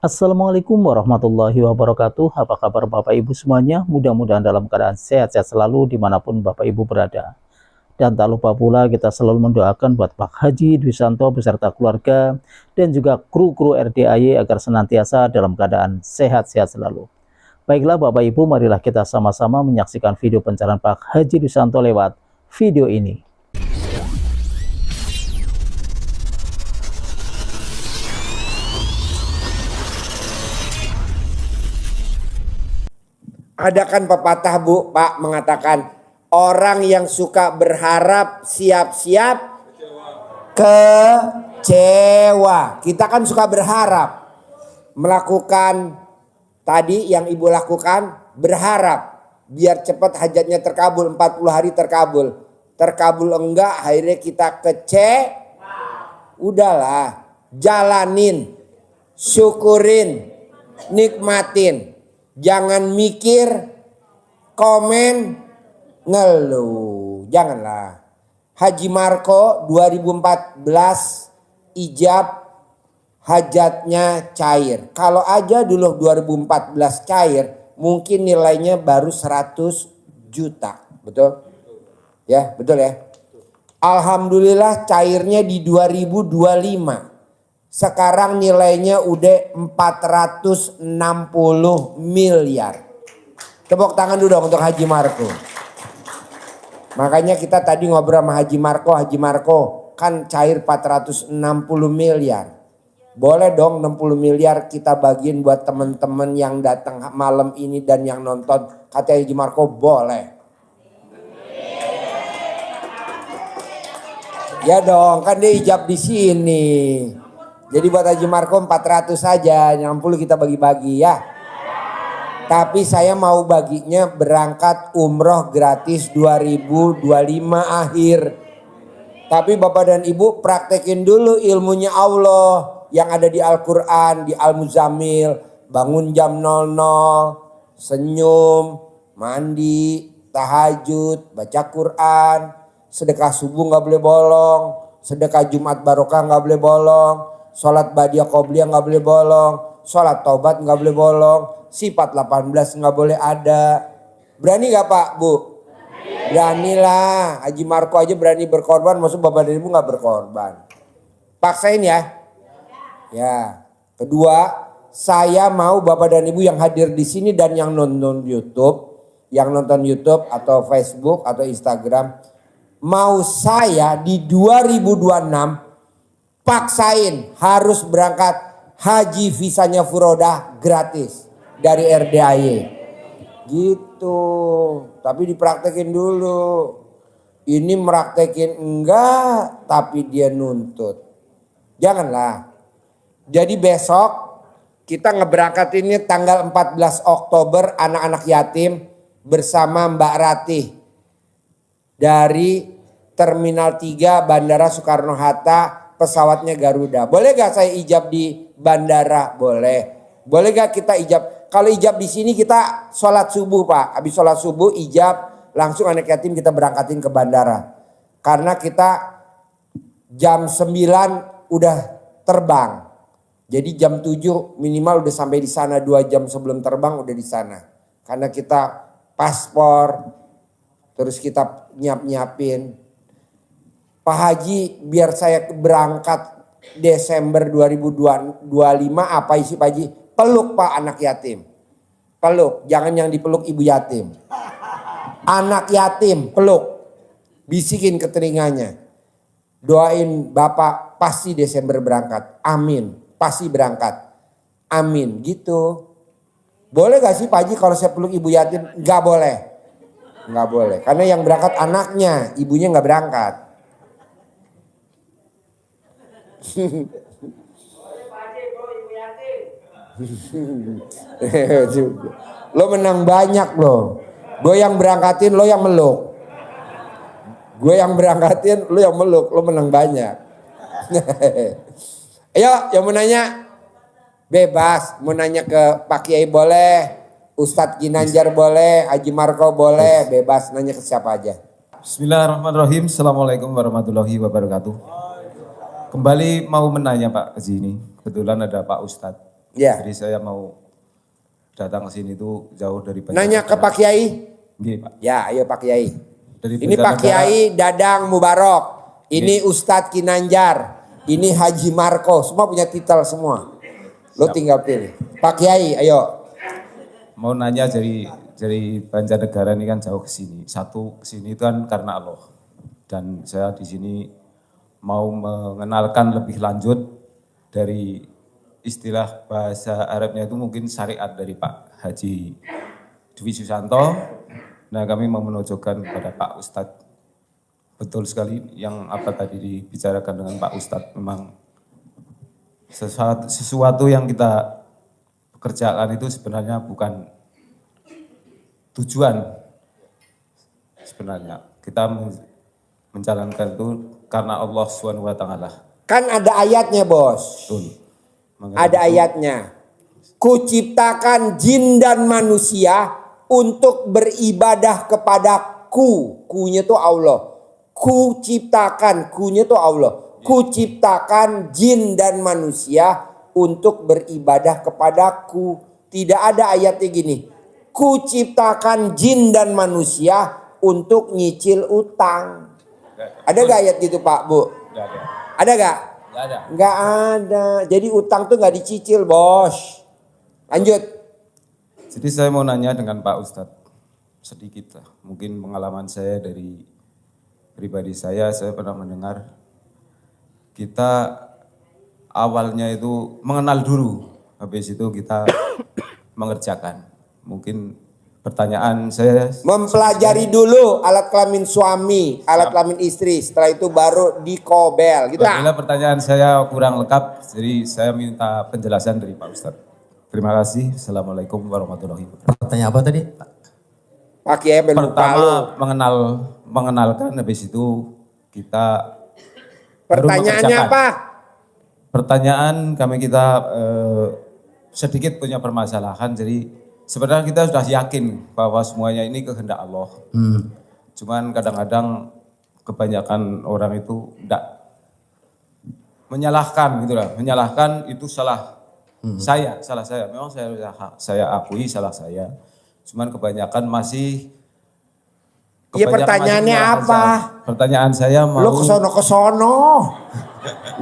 Assalamualaikum warahmatullahi wabarakatuh. Apa kabar Bapak Ibu semuanya? Mudah-mudahan dalam keadaan sehat-sehat selalu dimanapun Bapak Ibu berada. Dan tak lupa pula kita selalu mendoakan buat Pak Haji Dwi Santo beserta keluarga dan juga kru-kru RDAY agar senantiasa dalam keadaan sehat-sehat selalu. Baiklah Bapak Ibu, marilah kita sama-sama menyaksikan video pencarian Pak Haji Dwi Santo lewat video ini. Ada kan pepatah Bu, Pak mengatakan orang yang suka berharap siap-siap kecewa. Kita kan suka berharap melakukan tadi yang Ibu lakukan, berharap biar cepat hajatnya terkabul, 40 hari terkabul. Terkabul enggak, akhirnya kita udahlah, jalanin, syukurin, nikmatin. Jangan mikir, komen, ngeluh. Janganlah. Haji Marko 2014 ijab hajatnya cair. Kalau aja dulu 2014 cair, mungkin nilainya baru 100 juta. Betul? Ya, betul ya. Alhamdulillah cairnya di 2025. Sekarang nilainya udah 460 miliar. Tepuk tangan dulu dong untuk Haji Marko. Makanya kita tadi ngobrol sama Haji Marko kan cair 460 miliar. Boleh dong 60 miliar kita bagiin buat teman-teman yang datang malam ini dan yang nonton. Kata Haji Marko boleh. Ya dong, kan dia ijab di sini. Jadi buat Haji Marko 400 saja, yang 60 kita bagi-bagi ya. Tapi saya mau baginya berangkat umroh gratis 2025 akhir. Tapi Bapak dan Ibu praktekin dulu ilmunya Allah yang ada di Al-Quran, di Al-Muzammil. Bangun jam 00, senyum, mandi, tahajud, baca Quran. Sedekah subuh gak boleh bolong, sedekah Jumat barokah gak boleh bolong. Sholat badiah qobliyah nggak boleh bolong, sholat taubat nggak boleh bolong, sifat 18 nggak boleh ada. Berani nggak Pak Bu? Beranilah. Haji Marko aja berani berkorban, maksud Bapak dan Ibu nggak berkorban. Paksain ya. Ya. Kedua, saya mau Bapak dan Ibu yang hadir di sini dan yang nonton YouTube atau Facebook atau Instagram, mau saya di 2026 paksain harus berangkat haji visanya furodah gratis dari RDAY. Gitu. Tapi dipraktekin dulu. Ini meraktekin enggak tapi dia nuntut. Janganlah. Jadi besok kita ngeberangkatinnya tanggal 14 Oktober anak-anak yatim bersama Mbak Ratih dari Terminal 3 Bandara Soekarno-Hatta. Pesawatnya Garuda. Boleh gak saya ijab di bandara? Boleh. Boleh gak kita ijab? Kalau ijab di sini kita sholat subuh Pak. Habis sholat subuh ijab langsung anak yatim kita berangkatin ke bandara. Karena kita jam 9 udah terbang. Jadi jam 7 minimal udah sampai di sana, 2 jam sebelum terbang udah di sana. Karena kita paspor, terus kita nyiapin. Pak Haji biar saya berangkat Desember 2025 apa isi Pak Haji? Peluk Pak anak yatim. Peluk, jangan yang dipeluk ibu yatim. Anak yatim peluk. Bisikin ke telinganya. Doain Bapak pasti Desember berangkat. Amin. Pasti berangkat. Amin gitu. Boleh gak sih Pak Haji kalau saya peluk ibu yatim? Gak boleh. Gak boleh. Karena yang berangkat anaknya, ibunya gak berangkat. Lo menang banyak lo. Gue yang berangkatin, lo yang meluk. Gue yang berangkatin, lo yang meluk. Lo menang banyak. Ayo yang mau nanya bebas. Mau nanya ke Pak Kiai boleh, Ustadz Ginanjar boleh, Haji Marko boleh. Bebas nanya ke siapa aja. Bismillahirrahmanirrahim. Assalamualaikum warahmatullahi wabarakatuh. Kembali mau menanya Pak ke sini. Kebetulan ada Pak Ustadz. Ya. Jadi saya mau datang ke sini tuh jauh dari Nanya ke Pak Kiai. Nggih, Pak. Ya, ayo Pak Kiai. Dari Ini Pak Kiai Dadang Mubarok. Ini Ustadz Kinanjar. Ini Haji Marco. Semua punya titel semua. Lo tinggal pilih. Pak Kiai, ayo. Mau nanya dari Banjarnegara ini kan jauh ke sini. Satu ke sini itu kan karena Allah. Dan saya di sini mau mengenalkan lebih lanjut dari istilah bahasa Arabnya itu mungkin syariat dari Pak Haji Dwi Susanto. Nah, kami mau menunjukkan kepada Pak Ustadz. Betul sekali yang apa tadi dibicarakan dengan Pak Ustadz, memang sesuatu yang kita kerjakan itu sebenarnya bukan tujuan. Sebenarnya kita menjalankan itu karena Allah SWT. Kan ada ayatnya, Bos. Betul. Ada ayatnya. Kuciptakan jin dan manusia untuk beribadah kepadaku. Ku-nya tuh Allah. Kuciptakan, ku-nya tuh Allah. Kuciptakan jin dan manusia untuk beribadah kepadaku. Tidak ada ayatnya gini. Kuciptakan jin dan manusia untuk nyicil utang. Ada gak ayat gitu Pak, Bu? Gak ada. Ada gak? Gak ada. Gak ada. Jadi utang tuh gak dicicil, Bos. Lanjut. Jadi saya mau nanya dengan Pak Ustadz sedikit lah. Mungkin pengalaman saya dari pribadi saya pernah mendengar kita awalnya itu mengenal dulu. Habis itu kita mengerjakan. Mungkin pertanyaan saya... Mempelajari dulu alat kelamin suami, alat kelamin istri. Setelah itu baru dikobel. Gitu. Bila pertanyaan saya kurang lengkap, jadi saya minta penjelasan dari Pak Ustadz. Terima kasih. Assalamualaikum warahmatullahi wabarakatuh. Pertanyaan apa tadi? Pak Kiai Pertama mengenalkan, habis itu kita pertanyaannya apa? Pertanyaan kita sedikit punya permasalahan. Jadi sebenarnya kita sudah yakin bahwa semuanya ini kehendak Allah. Cuman kadang-kadang kebanyakan orang itu tidak menyalahkan gitu lah. Menyalahkan itu salah saya. Memang saya akui salah saya. Cuman kebanyakan masih Iya, pertanyaannya apa? Pertanyaan saya mau... Lo kesono.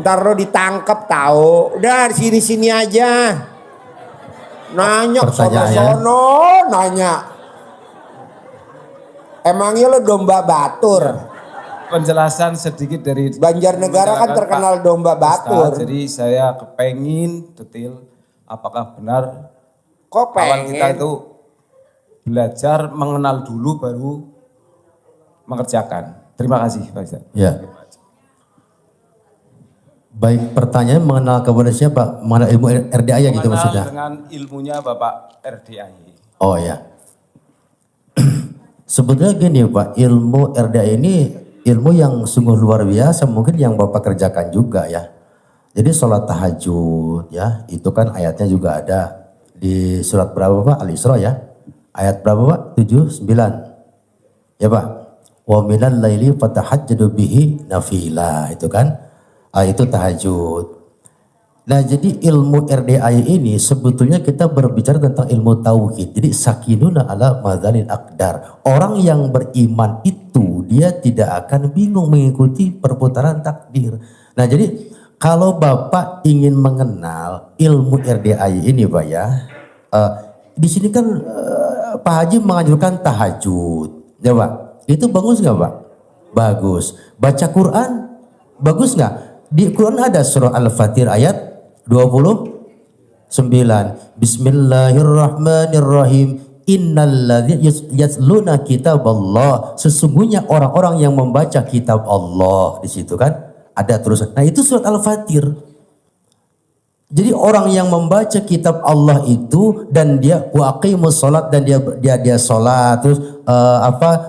Ntar lo ditangkap tahu. Udah di sini aja. Nanya kesono, nanya. Emangnya lo domba batur? Penjelasan sedikit dari Banjarnegara kan terkenal domba batur. Ustaz, jadi saya kepengin detail apakah benar Kok awal kita pengen? itu belajar mengenal dulu baru mengerjakan. Terima kasih Pak Ustaz. Ya. Baik, pertanyaan mengenal kepada siapa? Mengenal ilmu RDA gitu maksudnya? Dengan ilmunya Bapak RDA. Oh ya. Sebetulnya gini Pak, ilmu RDA ini ilmu yang sungguh luar biasa, mungkin yang Bapak kerjakan juga ya. Jadi sholat tahajud ya, itu kan ayatnya juga ada di surat berapa Pak? Al-Isra ya. Ayat berapa Pak? 7, 9. Ya Pak. Wa minal laili fatahajjadu bihi nafila, itu kan. Itu tahajud. Nah, jadi ilmu RDA ini sebetulnya kita berbicara tentang ilmu tauhid. Jadi sakinuna ala madzanil aqdar. Orang yang beriman itu dia tidak akan bingung mengikuti perputaran takdir. Nah, jadi kalau Bapak ingin mengenal ilmu RDA ini Pak ya, di sini kan Pak Haji menganjurkan tahajud, ya Pak. Itu bagus nggak Pak? Bagus. Baca Quran bagus nggak? Di Quran ada surah Al-Fatir ayat 29. Bismillahirrahmanirrahim. Innalladzina yatluna kitaballah. Sesungguhnya orang-orang yang membaca kitab Allah, di situ kan ada terus. Nah, itu surat Al-Fatir. Jadi orang yang membaca kitab Allah itu dan dia waqimus sholat dan dia sholat terus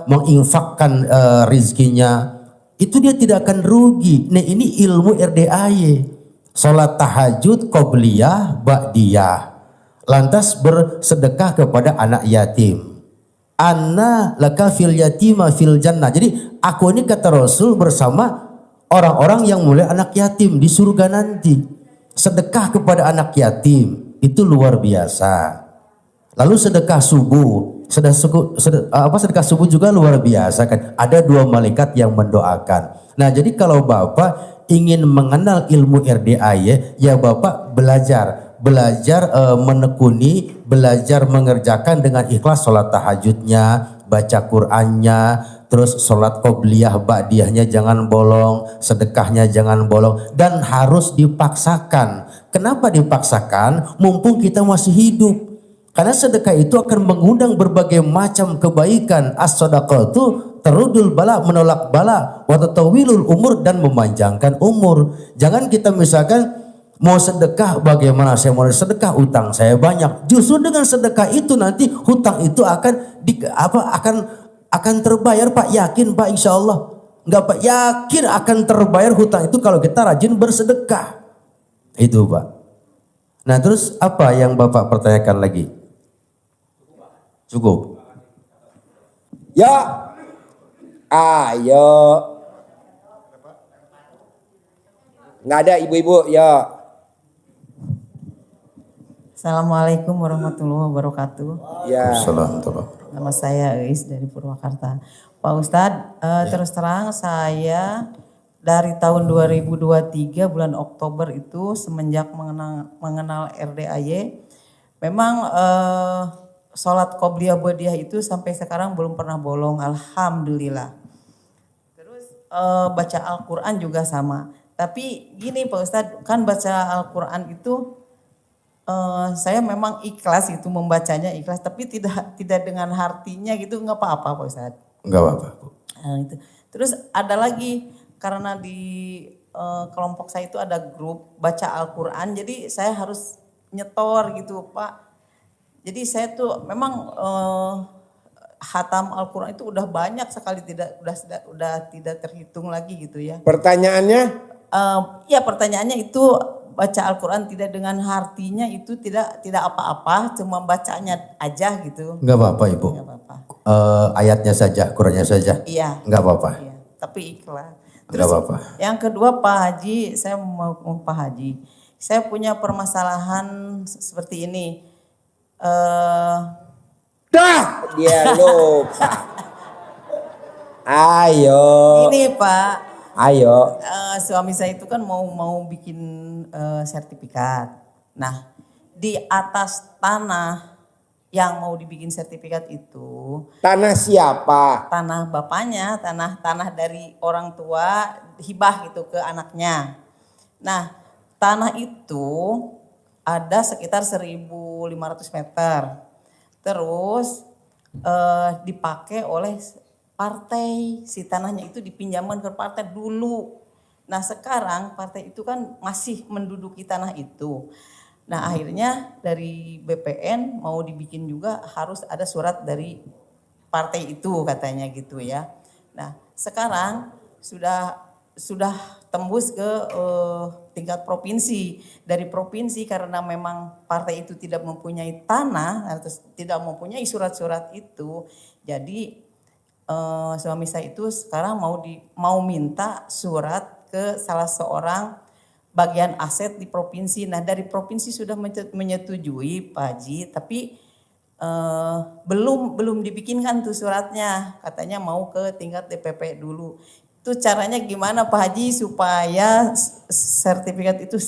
menginfakkan rizkinya, itu dia tidak akan rugi. Nah, ini ilmu RDAY. Sholat tahajud qobliyah ba'diyah. Lantas bersedekah kepada anak yatim. Anna laka fil yatima fil jannah. Jadi aku ini kata Rasul bersama orang-orang yang mulai anak yatim di surga nanti. Sedekah kepada anak yatim. itu luar biasa. Lalu sedekah subuh, sedekah subuh juga luar biasa kan. Ada 2 malaikat yang mendoakan. Nah, jadi kalau Bapak ingin mengenal ilmu RDAY, ya Bapak belajar menekuni, belajar mengerjakan dengan ikhlas sholat tahajudnya, baca Qur'annya, terus sholat qobliyah ba'diyahnya jangan bolong, sedekahnya jangan bolong, dan harus dipaksakan. Kenapa dipaksakan? Mumpung kita masih hidup. Karena sedekah itu akan mengundang berbagai macam kebaikan. As-shadaqatu terudul bala, menolak bala, wa tatawilul umur, dan memanjangkan umur. Jangan kita misalkan mau sedekah, bagaimana saya mau sedekah, utang saya banyak. Justru dengan sedekah itu nanti hutang itu akan terbayar, Pak. Yakin, Pak, insya Allah. Enggak, Pak, yakin akan terbayar hutang itu kalau kita rajin bersedekah. Itu, Pak. Nah, terus apa yang Bapak pertanyakan lagi? Cukup. Ya, ayo. Nggak ada ibu-ibu, ya. Assalamualaikum warahmatullahi wabarakatuh. Ya. Assalamualaikum. Nama saya Eis dari Purwakarta. Pak Ustadz, terus terang saya dari tahun 2023 bulan Oktober itu semenjak mengenal RDAY, memang sholat qobliyah ba'diyah itu sampai sekarang belum pernah bolong, alhamdulillah. Terus baca Al-Quran juga sama. Tapi gini Pak Ustadz, kan baca Al-Quran itu saya memang ikhlas itu membacanya ikhlas, tapi tidak dengan artinya gitu, nggak apa-apa Pak Ustadz. Nggak apa-apa, Bu. Itu. Terus ada lagi, karena di kelompok saya itu ada grup baca Al-Quran, jadi saya harus nyetor gitu Pak. Jadi saya tuh memang khatam Al-Quran itu udah banyak sekali, udah tidak terhitung lagi gitu ya. Pertanyaannya? Ya pertanyaannya itu baca Al-Quran tidak dengan artinya itu tidak apa-apa, cuma bacanya aja gitu. Nggak apa-apa, Ibu. Nggak apa-apa. Ayatnya saja, Qurannya saja. Iya. Nggak apa-apa. Iya, tapi ikhlas. Nggak apa-apa. Yang kedua Pak Haji, saya mau Pak Haji, saya punya permasalahan seperti ini. Dah, dia lupa. Ayo. Ini Pak, Ayo. suami saya itu kan mau bikin sertifikat. Nah, di atas tanah yang mau dibikin sertifikat itu, Tanah siapa? tanah bapaknya, tanah dari orang tua hibah gitu ke anaknya. Nah, tanah itu ada sekitar 1.500 meter. Terus dipakai oleh partai, si tanahnya itu dipinjamkan ke partai dulu. Nah sekarang partai itu kan masih menduduki tanah itu. Nah akhirnya dari BPN mau dibikin juga harus ada surat dari partai itu katanya gitu ya. Nah sekarang sudah tembus ke tingkat provinsi. Dari provinsi karena memang partai itu tidak mempunyai tanah atau tidak mempunyai surat-surat itu, jadi suami saya itu sekarang mau minta surat ke salah seorang bagian aset di provinsi. Nah dari provinsi sudah menyetujui Pak Haji, tapi belum dibikinkan tuh suratnya, katanya mau ke tingkat DPP dulu. Itu caranya gimana Pak Haji supaya sertifikat itu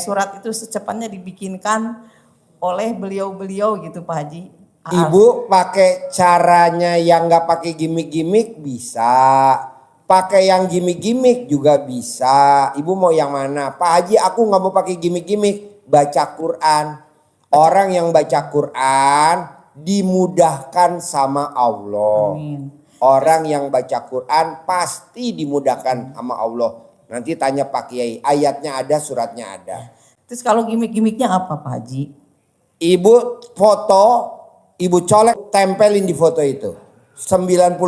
surat itu secepatnya dibikinkan oleh beliau-beliau gitu Pak Haji. Ibu pakai caranya yang nggak pakai gimmick-gimmick bisa. Pakai yang gimmick-gimmick juga bisa. Ibu mau yang mana? Pak Haji aku nggak mau pakai gimmick-gimmick. Baca Quran. Orang yang baca Quran dimudahkan sama Allah. Amin. Orang yang baca Quran pasti dimudahkan sama Allah. Nanti tanya Pak Kiai, ayatnya ada, suratnya ada. Terus kalau gimmick-gimmicknya apa Pak Haji? Ibu foto, ibu colek, tempelin di foto itu. 99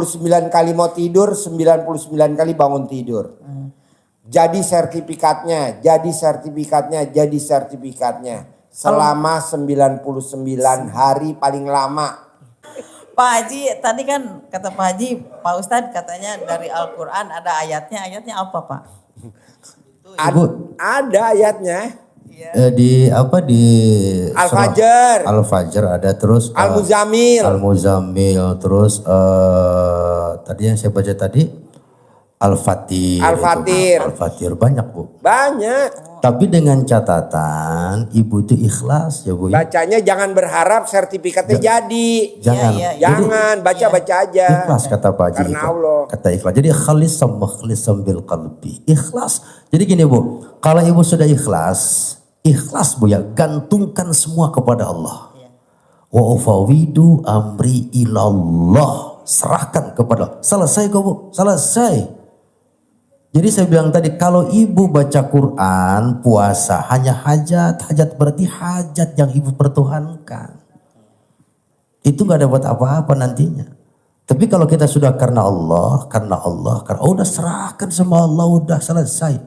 kali mau tidur, 99 kali bangun tidur. Jadi sertifikatnya, jadi sertifikatnya, jadi sertifikatnya. Selama 99 hari paling lama. Pak Haji, tadi kan kata Pak Haji, Pak Ustadz katanya dari Al-Quran ada ayatnya apa Pak? Ada ayatnya. di apa di Al-Fajr. Al-Fajr ada, terus Al-Muzammil. Al-Muzammil, terus tadi yang saya baca tadi Al-Fatir. Al-Fatir. Al-Fatir banyak Bu. Banyak. Tapi dengan catatan ibu itu ikhlas ya Bu. Ya? Bacanya jangan berharap sertifikatnya jadi. Jangan. Iya, iya. Jangan, baca-baca aja. Ikhlas kata Pak Haji. Karena itu. Allah. Kata ikhlas. Jadi khalisam bil qalbi. Ikhlas. Jadi gini Bu, kalau ibu sudah ikhlas Bu ya, gantungkan semua kepada Allah. Wa ufawidu amri ilallah. Serahkan kepada Allah. Selesai kok Bu, selesai. Jadi saya bilang tadi, kalau ibu baca Quran, puasa, hanya hajat berarti hajat yang ibu pertuhankan. Itu gak dapat apa-apa nantinya. Tapi kalau kita sudah karena Allah, udah serahkan sama Allah, udah selesai.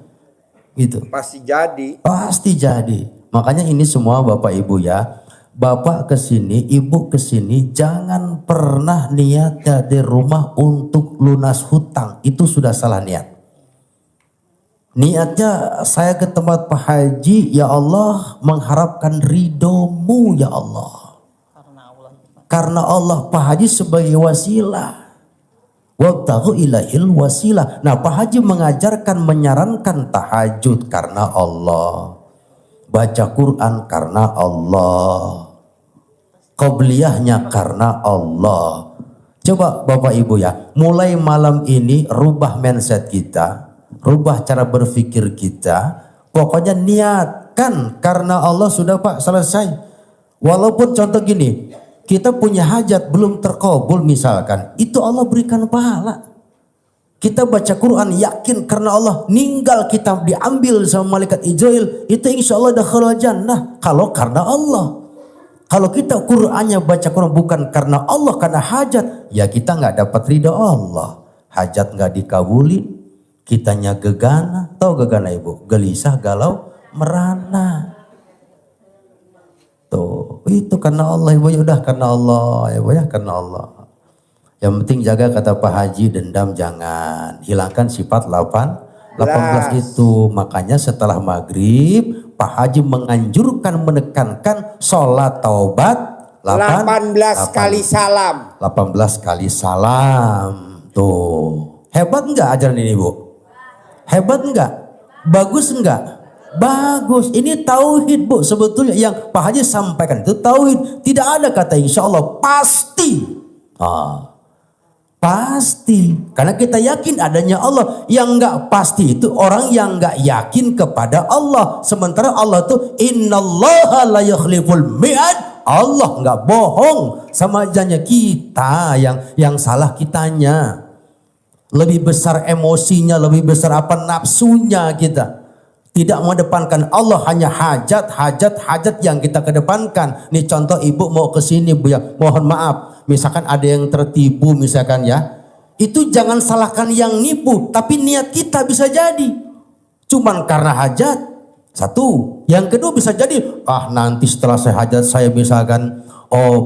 Gitu. Pasti jadi. Pasti jadi. Makanya ini semua Bapak Ibu ya. Bapak kesini, Ibu kesini, jangan pernah niat dari rumah untuk lunas hutang. Itu sudah salah niat. Niatnya saya ke tempat Pak Haji, ya Allah mengharapkan ridhomu ya Allah. Karena Allah Pak Haji sebagai wasilah. Wabtaghu ilahil wasilah. Nah Pak Haji mengajarkan, menyarankan tahajud karena Allah. Baca Quran karena Allah. Qobliyahnya karena Allah. Coba Bapak Ibu ya, mulai malam ini rubah mindset kita. Rubah cara berpikir kita. Pokoknya niatkan karena Allah, sudah Pak, selesai. Walaupun contoh gini, kita punya hajat belum terkabul misalkan, itu Allah berikan pahala. Kita baca Quran yakin karena Allah, ninggal kita diambil sama malaikat Israel, itu insya Allah dakhala jannah. Kalau karena Allah. Kalau kita Qurannya baca Quran bukan karena Allah, karena hajat, ya kita nggak dapat ridha Allah. Hajat nggak dikabulin. Kitanya gegana, tahu gegana Ibu? Gelisah, galau, merana. Tuh, itu karena Allah Ibu, ya udah karena Allah, Ibu ya karena Allah. Yang penting jaga kata Pak Haji, dendam jangan. Hilangkan sifat 18 itu. Makanya setelah maghrib, Pak Haji menganjurkan, menekankan sholat taubat 18 kali salam. 18 kali salam. Tuh, hebat enggak ajaran ini Bu? Hebat enggak? Bagus enggak? Bagus. Ini tauhid Bu, sebetulnya yang Pak Haji sampaikan itu tauhid. Tidak ada kata insya Allah, pasti. Pasti. Karena kita yakin adanya Allah. Yang enggak pasti itu orang yang enggak yakin kepada Allah. Sementara Allah itu innallaha la yukhliful mi'ad. Allah enggak bohong sama janjinya. Kita yang salah kitanya. Lebih besar emosinya, lebih besar apa nafsunya kita. Tidak mengedepankan Allah, hanya hajat yang kita kedepankan. Nih contoh ibu mau ke sini Bu ya, mohon maaf. Misalkan ada yang tertipu misalkan ya. Itu jangan salahkan yang nipu, tapi niat kita bisa jadi. Cuman karena hajat, satu. Yang kedua bisa jadi, nanti setelah saya hajat saya misalkan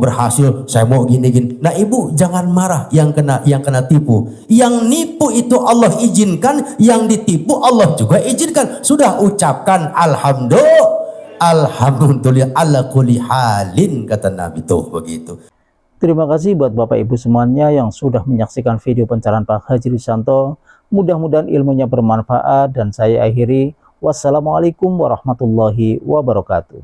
berhasil, saya mau gini. Nah Ibu jangan marah yang kena tipu. Yang nipu itu Allah izinkan, yang ditipu Allah juga izinkan. Sudah ucapkan alhamdulillah ala kulli halin, kata Nabi tuh begitu. Terima kasih buat Bapak Ibu semuanya yang sudah menyaksikan video pencerahan Pak Haji Risyanto. Mudah-mudahan ilmunya bermanfaat dan saya akhiri. Wassalamualaikum warahmatullahi wabarakatuh.